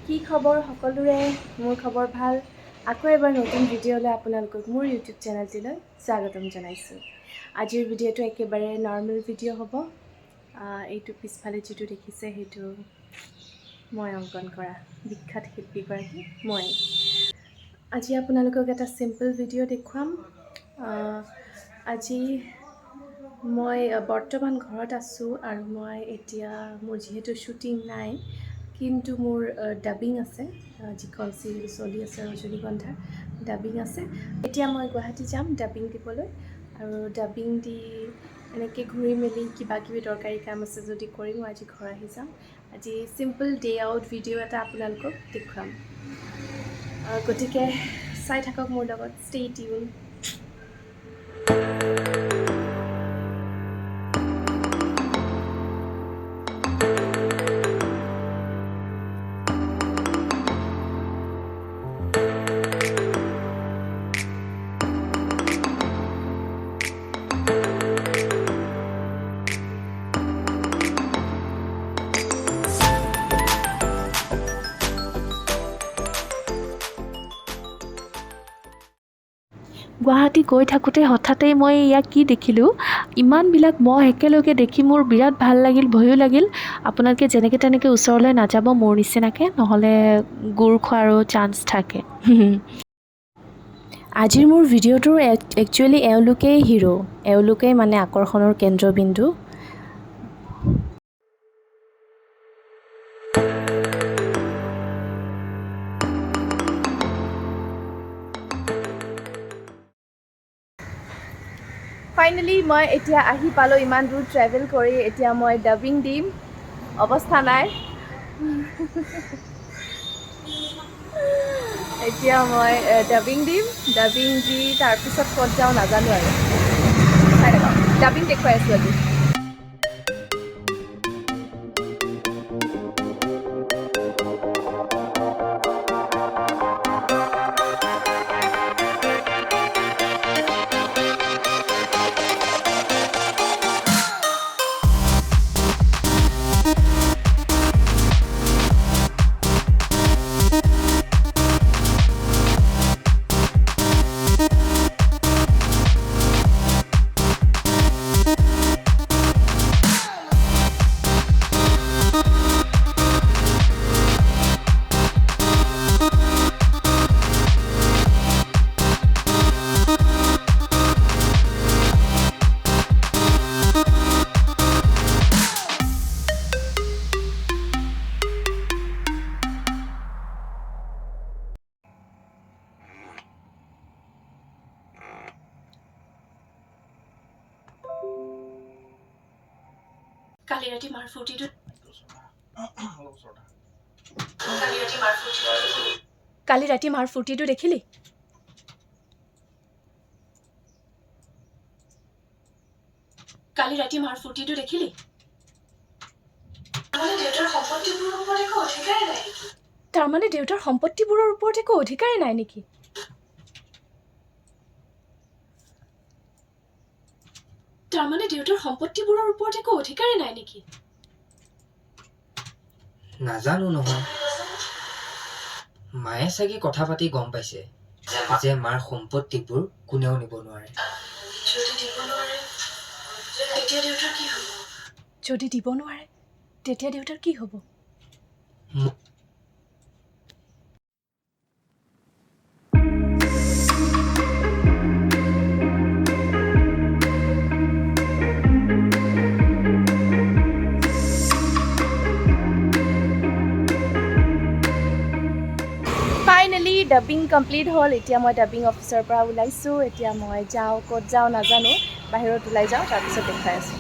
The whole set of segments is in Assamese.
কি খবৰ সকলোৰে মোৰ খবৰ ভাল আকৌ এবাৰ নতুন ভিডিঅ'লৈ আপোনালোকক মোৰ ইউটিউব চেনেলটিলৈ স্বাগতম জনাইছোঁ আজিৰ ভিডিঅ'টো একেবাৰে নৰ্মেল ভিডিঅ' হ'ব এইটো পিছফালে যিটো দেখিছে সেইটো মই অংকন কৰা বিখ্যাত শিল্পীগৰাকী মই আজি আপোনালোকক এটা সিম্পল ভিডিঅ' দেখুৱাম আজি মই বৰ্তমান ঘৰত আছোঁ আৰু মই এতিয়া মোৰ যিহেতু শ্বুটিং নাই কিন্তু মোৰ ডাবিং আছে যিখন চিৰিয়েল চলি আছে ৰজনীগন্ধাৰ ডাবিং আছে এতিয়া মই গুৱাহাটী যাম ডাবিং দিবলৈ আৰু ডাবিং দি এনেকৈ ঘূৰি মেলি কিবা কিবি দৰকাৰী কাম আছে যদি কৰিম মই আজি ঘৰ আহি যাম আজি চিম্পল ডে আউট ভিডিঅ' এটা আপোনালোকক দেখুৱাম গতিকে চাই থাকক মোৰ লগত ষ্টে টিউন গুৱাহাটী গৈ থাকোঁতে হঠাতে মই ইয়াক কি দেখিলোঁ ইমানবিলাক মহ একেলগে দেখি মোৰ বিৰাট ভাল লাগিল ভয়ো লাগিল আপোনালোকে যেনেকৈ তেনেকৈ ওচৰলৈ নাযাব মোৰ নিচিনাকৈ নহ'লে গুৰ খোৱাৰো চান্স থাকে আজিৰ মোৰ ভিডিঅ'টোৰ একচুৱেলি এওঁলোকেই হিৰো এওঁলোকেই মানে আকৰ্ষণৰ কেন্দ্ৰবিন্দু ফাইনেলি মই এতিয়া আহি পালোঁ ইমান দূৰ ট্ৰেভেল কৰি এতিয়া মই ডাবিং দিম অৱস্থা নাই এতিয়া মই ডাবিং দিম ডাবিং দি তাৰপিছত ক'ত যাওঁ নাজানো আৰু চাই থাকক ডাবিং দেখুৱাই আছোঁ আজি কালি ৰাতি মাৰ ফূৰ্তিটো দেখিলি কালি ৰাতি মাৰ ফূৰ্তিটো দেখিলি তাৰমানে দেউতাৰ সম্পত্তিবোৰৰ ওপৰত একো অধিকাৰেই নাই নেকি তাৰমানে দেউতাৰ সম্পত্তিবোৰৰ ওপৰত একো অধিকাৰেই নাই নেকি নাজানো নহয় মায়ে চাগে কথা পাতি গম পাইছে যে মাৰ সম্পত্তিবোৰ কোনেও নিব নোৱাৰে যদি দিব নোৱাৰে তেতিয়া দেউতাৰ কি হ'ব ফাইনেলি ডাবিং কমপ্লিট হ'ল এতিয়া মই ডাবিং অফিচৰ পৰা ওলাইছোঁ এতিয়া মই যাওঁ ক'ত যাওঁ নাজানো বাহিৰত ওলাই যাওঁ তাৰপিছত দেখাই আছোঁ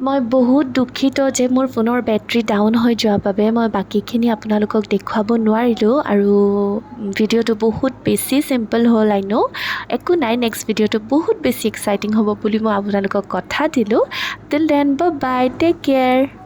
মই বহুত দুখিত যে মোৰ ফোনৰ বেটাৰী ডাউন হৈ যোৱাৰ বাবে মই বাকীখিনি আপোনালোকক দেখুৱাব নোৱাৰিলোঁ আৰু ভিডিঅ'টো বহুত বেছি চিম্পল হ'ল আই ন' একো নাই নেক্সট ভিডিঅ'টো বহুত বেছি এক্সাইটিং হ'ব বুলি মই আপোনালোকক কথা দিলোঁ till then bye take care